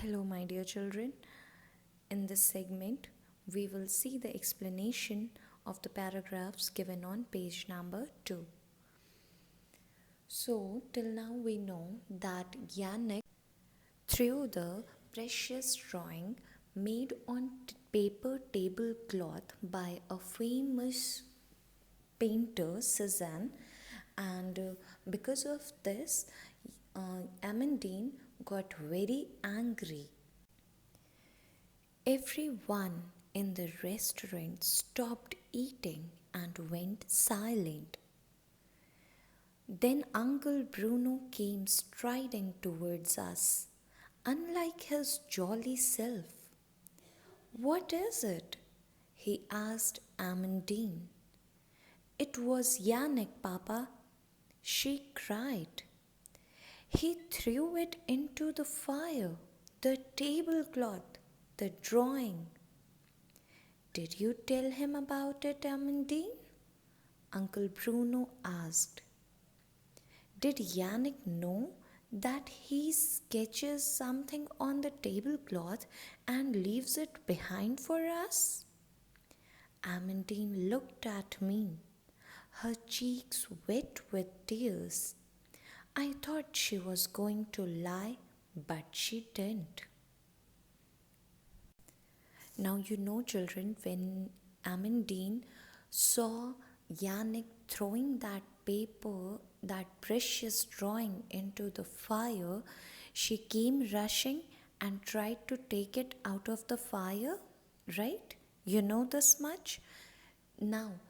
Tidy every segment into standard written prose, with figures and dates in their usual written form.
Hello, my dear children. In this segment, we will see the explanation of the paragraphs given on page number 2. So, till now we know that Yannick threw the precious drawing made on paper tablecloth by a famous painter, Cezanne, and because of this, Amandine got very angry. Everyone in the restaurant stopped eating and went silent. Then Uncle Bruno came striding towards us, unlike his jolly self. "What is it?" he asked Amandine. "It was Yannick, Papa," she cried. "He threw it into the fire, the tablecloth, the drawing." "Did you tell him about it, Amandine?" Uncle Bruno asked. "Did Yannick know that he sketches something on the tablecloth and leaves it behind for us?" Amandine looked at me, her cheeks wet with tears. I thought she was going to lie, but she didn't. Now, you know, children, when Amandine saw Yannick throwing that paper, that precious drawing into the fire, she came rushing and tried to take it out of the fire, right? You know this much? Now,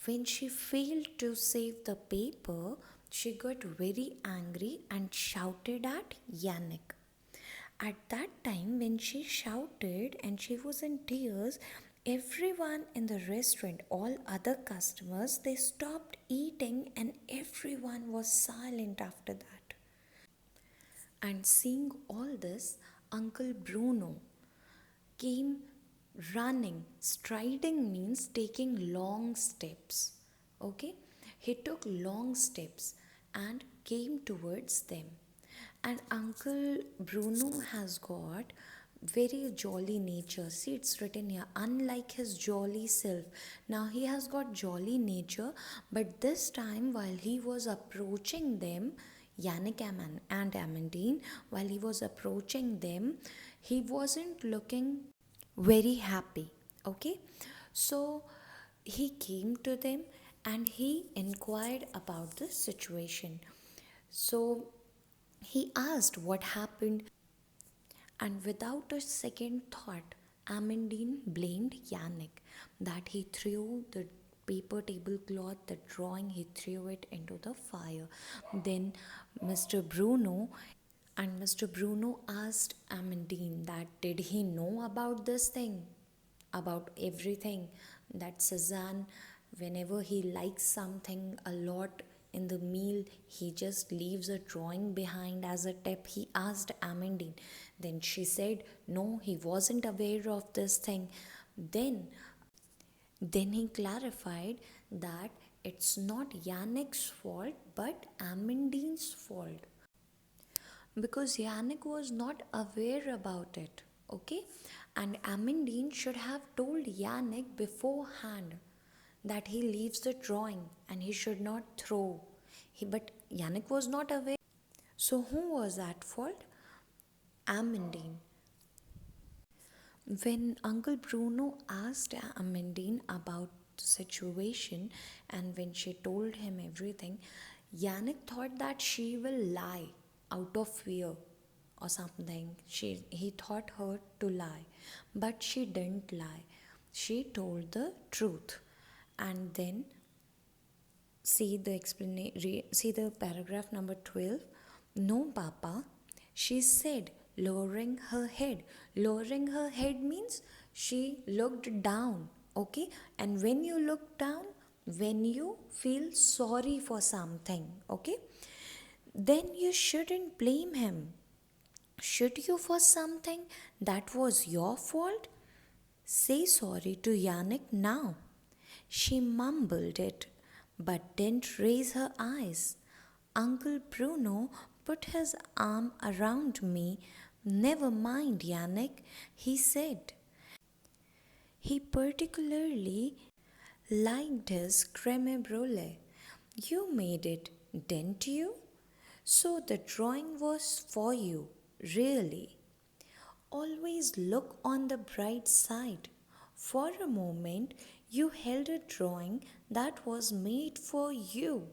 when she failed to save the paper, she got very angry and shouted at Yannick. At that time, when she shouted and she was in tears, everyone in the restaurant, all other customers, they stopped eating and everyone was silent after that. And seeing all this, Uncle Bruno came running. Striding means taking long steps. Okay? He took long steps and came towards them. And Uncle Bruno has got very jolly nature. See, it's written here, unlike his jolly self. Now he has got jolly nature, but this time while he was approaching them, Yannick and Amandine, while he was approaching them, he wasn't looking very happy. Okay, so he came to them and he inquired about the situation. So he asked what happened, and without a second thought, Amandine blamed Yannick that he threw the paper tablecloth, the drawing, he threw it into the fire. Then Mr. Bruno Mr. Bruno asked Amandine that did he know about this thing, about everything, that Cezanne, whenever he likes something a lot in the meal, he just leaves a drawing behind as a tip. He asked Amandine. Then she said, no, he wasn't aware of this thing. Then he clarified that it's not Yannick's fault but Amandine's fault, because Yannick was not aware about it. Okay, and Amandine should have told Yannick beforehand that he leaves the drawing and he should not throw. But Yannick was not aware. So who was at fault? Amandine. When Uncle Bruno asked Amandine about the situation and when she told him everything, Yannick thought that she will lie out of fear or something. He thought her to lie, but she didn't lie. She told the truth. And then see the paragraph number 12. No, Papa, she said, lowering her head. Lowering her head means she looked down. Okay, and when you look down, when you feel sorry for something, okay, then you shouldn't blame him. Should you, for something that was your fault? Say sorry to Yannick now. She mumbled it, but didn't raise her eyes. Uncle Bruno put his arm around me, Never mind, Yannick, he said. He particularly liked his creme brulee. You made it, didn't you? So the drawing was for you, really. Always look on the bright side. For a moment, you held a drawing that was made for you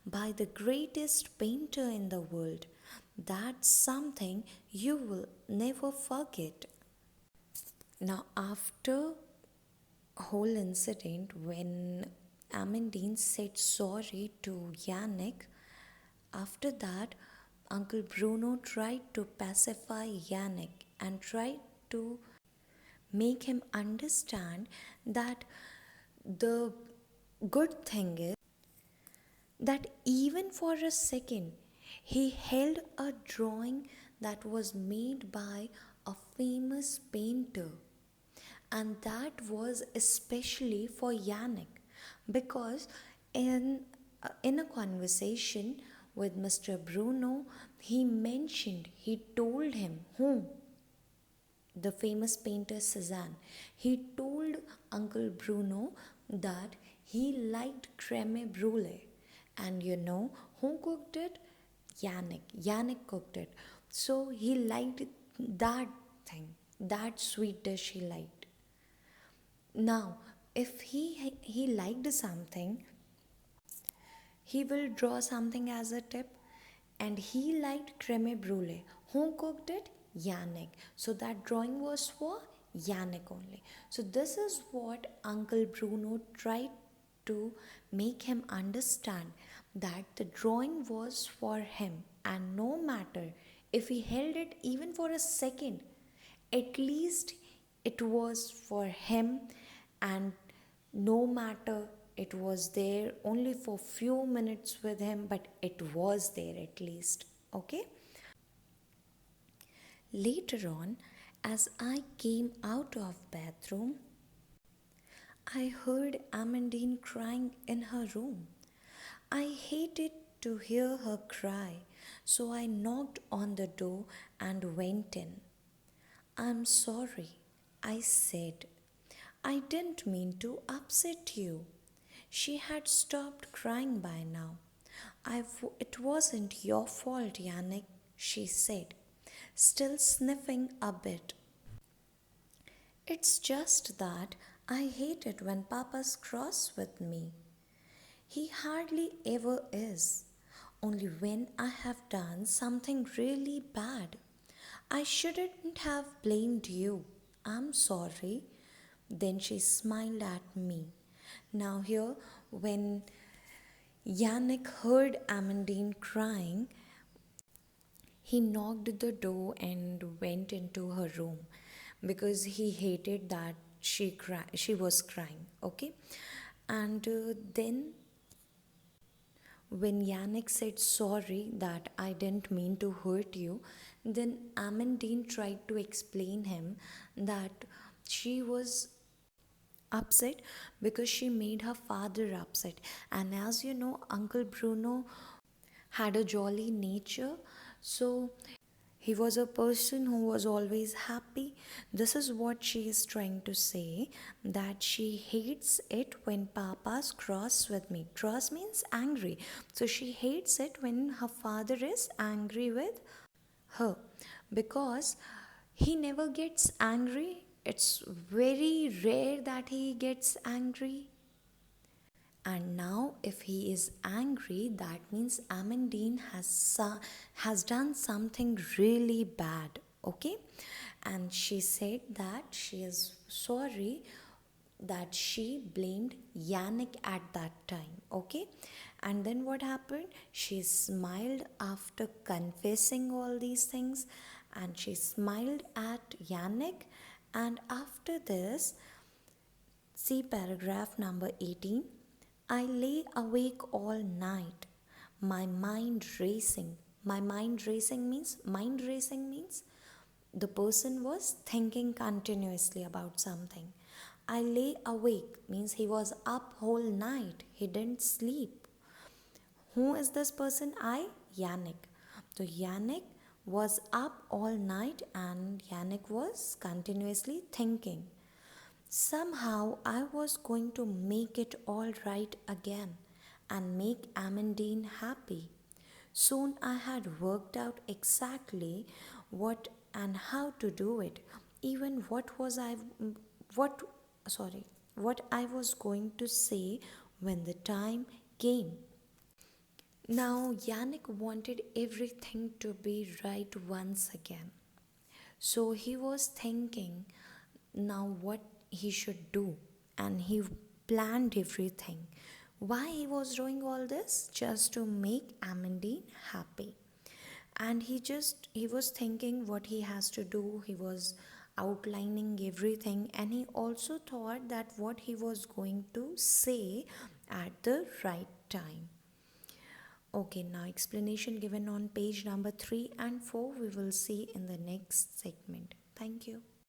by the greatest painter in the world. That's something you will never forget. Now, after whole incident when Amandine said sorry to Yannick, after that, Uncle Bruno tried to pacify Yannick and tried to make him understand that the good thing is that even for a second he held a drawing that was made by a famous painter, and that was especially for Yannick because in a conversation with Mr. Bruno, he told him whom the famous painter Cezanne. He told Uncle Bruno that he liked creme brulee. And you know who cooked it? Yannick. Yannick cooked it. So he liked that thing, that sweet dish he liked. Now, if he liked something, he will draw something as a tip, and he liked creme brulee. Who cooked it? Yannick. So that drawing was for Yannick only. So this is what Uncle Bruno tried to make him understand, that the drawing was for him, and no matter if he held it even for a second, at least it was for him, and no matter it was there only for few minutes with him, but it was there at least. Okay. Later on, as I came out of bathroom, I heard Amandine crying in her room. I hated to hear her cry, so I knocked on the door and went in. I'm sorry, I said. I didn't mean to upset you. She had stopped crying by now. It wasn't your fault, Yannick, she said, still sniffing a bit. It's just that I hate it when Papa's cross with me. He hardly ever is, only when I have done something really bad. I shouldn't have blamed you. I'm sorry. Then she smiled at me. Now, here, when Yannick heard Amandine crying, he knocked the door and went into her room because he hated that she was crying. Okay, and then when Yannick said sorry that I didn't mean to hurt you, then Amandine tried to explain him that she was upset because she made her father upset. And as you know, Uncle Bruno had a jolly nature, so he was a person who was always happy. This is what she is trying to say, that she hates it when Papa's cross with me. Cross means angry. So she hates it when her father is angry with her because he never gets angry. It's very rare that he gets angry. And now, if he is angry, that means Amandine has done something really bad. Okay, and she said that she is sorry that she blamed Yannick at that time. Okay, and then what happened? She smiled after confessing all these things, and she smiled at Yannick. And after this, see paragraph number 18. I lay awake all night, my mind racing. My mind racing means the person was thinking continuously about something. I lay awake means he was up whole night. He didn't sleep. Who is this person? Yannick. So Yannick was up all night and Yannick was continuously thinking. Somehow I was going to make it all right again and make Amandine happy. Soon I had worked out exactly what and how to do it. Even what what I was going to say when the time came. Now Yannick wanted everything to be right once again. So he was thinking now what he should do, and he planned everything. Why he was doing all this? Just to make Amandine happy. And he was thinking what he has to do. He was outlining everything, and he also thought that what he was going to say at the right time. Okay, now explanation given on page number 3 and 4 we will see in the next segment. Thank you.